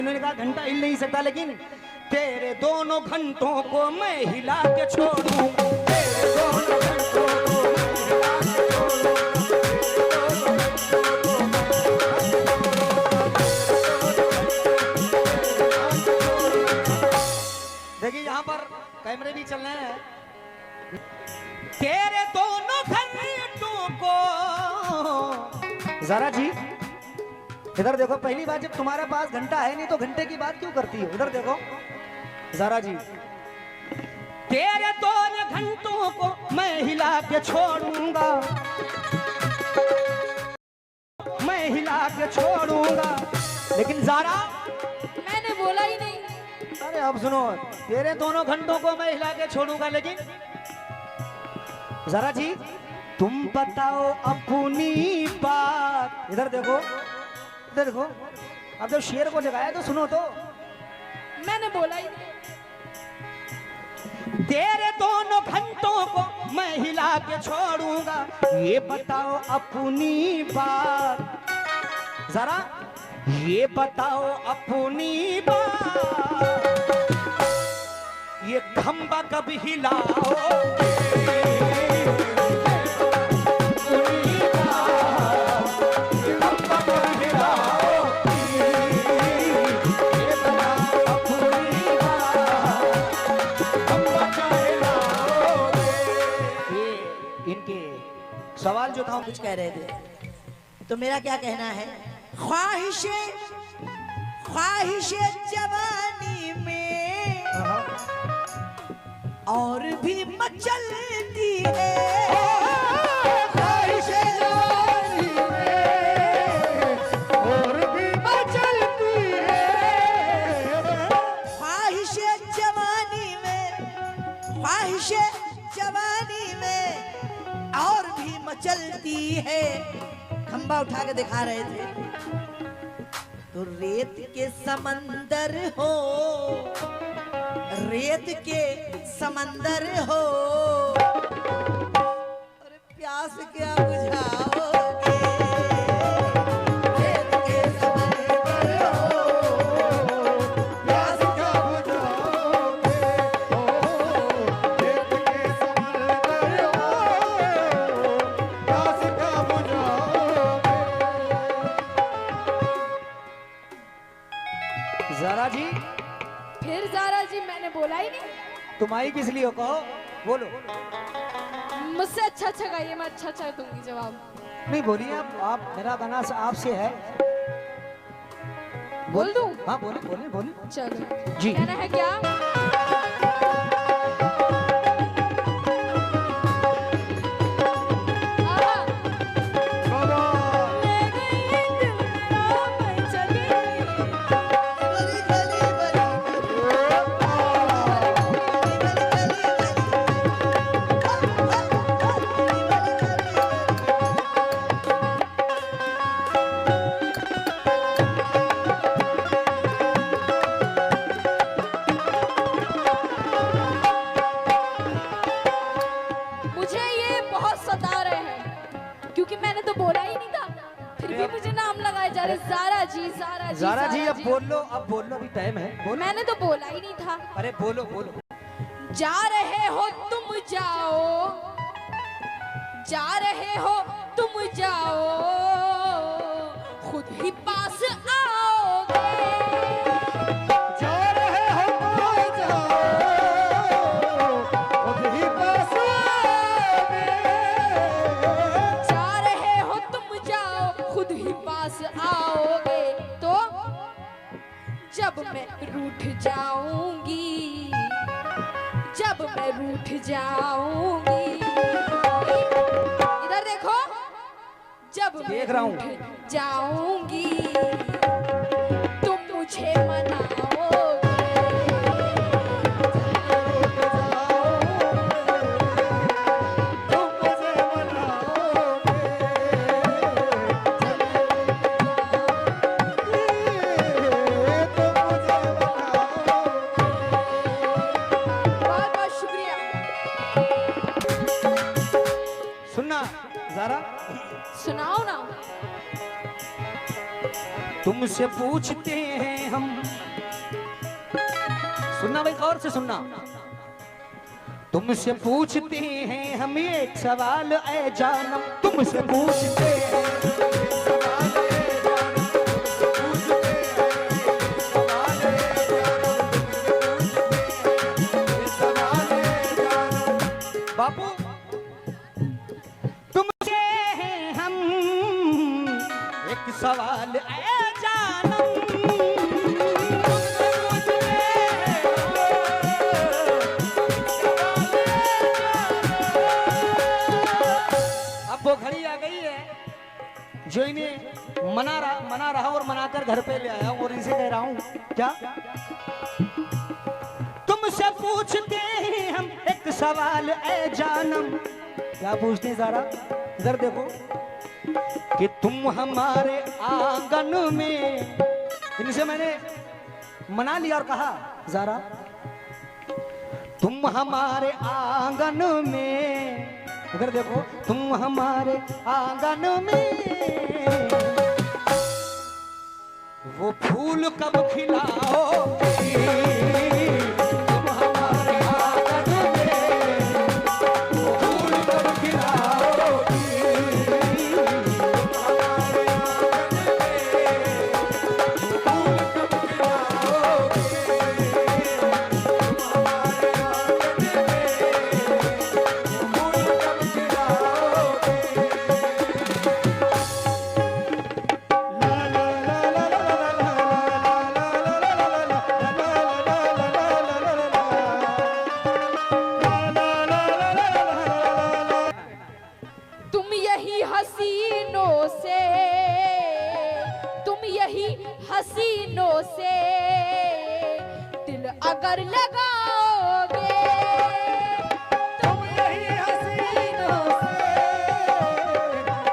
उन्होंने कहा घंटा हिल नहीं सकता, लेकिन तेरे दोनों घंटों को मैं हिला के छोड़ूं, तेरे दोनों घंटों को मैं हिला के छोड़ूं। देखिए यहाँ पर कैमरे भी चल रहे हैं। तेरे दोनों घंटों को, जरा जी इधर देखो, पहली बार जब तुम्हारे पास घंटा है नहीं तो घंटे की बात क्यों करती हो? इधर देखो जरा जी। तेरे दोनों घंटों को मैं हिला के छोड़ूंगा, मैं हिला के छोड़ूंगा, लेकिन जरा मैंने बोला ही नहीं। अरे अब सुनो, तेरे दोनों घंटों को मैं हिला के छोड़ूंगा, लेकिन जरा जी तुम बताओ अपनी बात। इधर देखो, इधर देखो, अब जब शेर को जगाया तो सुनो तो। मैंने बोला ही नहीं। तेरे दोनों घंटों को मैं हिला के छोड़ूंगा, ये बताओ अपनी बात, जरा ये बताओ अपनी बात, ये खंबा कब हिलाओ? सवाल जो था कुछ कह रहे थे, तो मेरा क्या कहना है, ख्वाहिशे ख्वाहिशे जवानी में और भी मचलती है, ख्वाहिशे जवानी में और भी मचलती है, ख्वाहिशे जवानी में, ख्वाहिशे जवानी में और भी मचलती है। खंबा उठा के दिखा रहे थे, तो रेत के समंदर हो, रेत के समंदर हो, अरे प्यास क्या बुझाओगे, रेत के समंदर हो, प्यास क्या बुझाओगे, रेत के समंदर हो, प्यास क्या बुझाओगे। जरा जी, फिर ज़ारा जी मैंने बोला ही नहीं। तुम आई किस लिए हो, कहो, बोलो। मुझसे अच्छा अच्छा गाइए, मैं अच्छा अच्छा दूंगी जवाब। नहीं बोलिए आप मेरा गाना आपसे है। बोल दूं? हाँ बोले बोले बोले। चलो जी। कहना है क्या? ज़ारा जी अब बोल लो, अब बोल लो, अभी टाइम है, बोलो। मैंने तो बोला ही नहीं था। अरे बोलो बोलो। जा रहे हो तुम जाओ, जा रहे हो तुम जाओ, खुद ही पास आओगे, जा रहे हो तुम जाओ, खुद ही पास आओगे, जा रहे हो तुम जाओ, खुद ही पास आओगे, तो जब मैं रूठ जाऊंगी, जब मैं रूठ जाऊंगी, इधर देखो, जब देख रहा हूं, रूठ जाऊंगी तुम मुझे मनाओगे, ज़ारा सुनाओ ना। तुम तुमसे पूछते हैं हम, सुनना भाई गौर से सुनना, तुमसे पूछते हैं हम एक सवाल ऐ जानम, तुमसे पूछते हैं बापू, तुमसे हैं हम एक सवाल ऐ जानम, वो घड़ी आ गई है जो इन्हें मना रहा और मनाकर घर पे ले आया और इनसे कह रहा हूं क्या, तुमसे पूछते हैं हम एक सवाल ऐ जानम, क्या पूछते हैं ज़रा इधर देखो, कि तुम हमारे आंगन में, इनसे मैंने मना लिया और कहा ज़रा तुम हमारे आंगन में, इधर देखो, तुम हमारे आंगन में वो फूल कब खिलाओगे, तुम हमारे आंगन में वो फूल कब खिलाओगे, तुम हमारे हसीनों से दिल अगर लगाओगे, तुम यही हसीनों से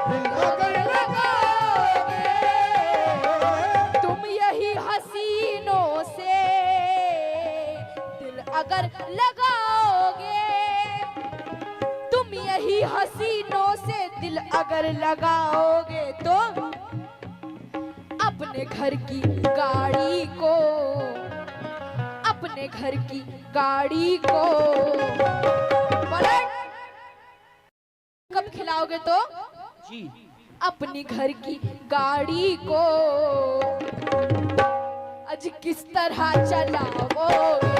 दिल अगर लगाओगे, तुम यही हसीनों से दिल अगर लगाओगे, तुम यही हसीनों से दिल अगर लगाओगे तो अपने घर की गाड़ी को, अपने घर की गाड़ी को पलट कब खिलाओगे तो जी, अपनी घर की गाड़ी को आज किस तरह चलाओगे,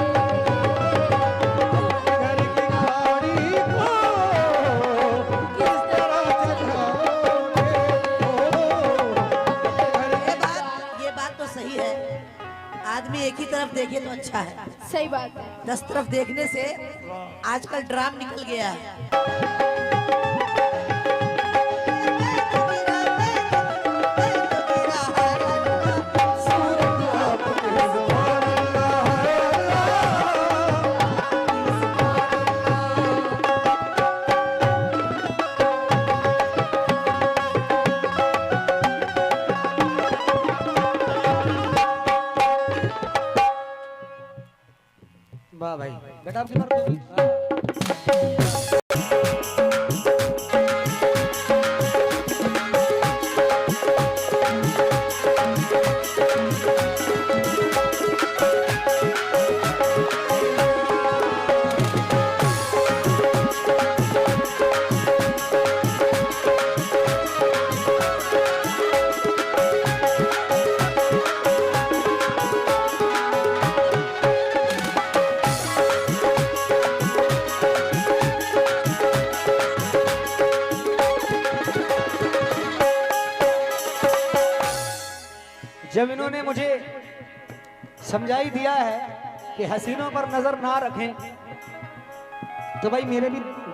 आदमी एक ही तरफ देखे तो अच्छा है, सही बात है, 10 तरफ देखने से आजकल ड्राम निकल गया है। वाह भाई, बेटा आपकी बात जब इन्होंने मुझे समझाई दिया है कि हसीनों पर नजर ना रखें, तो भाई मेरे भी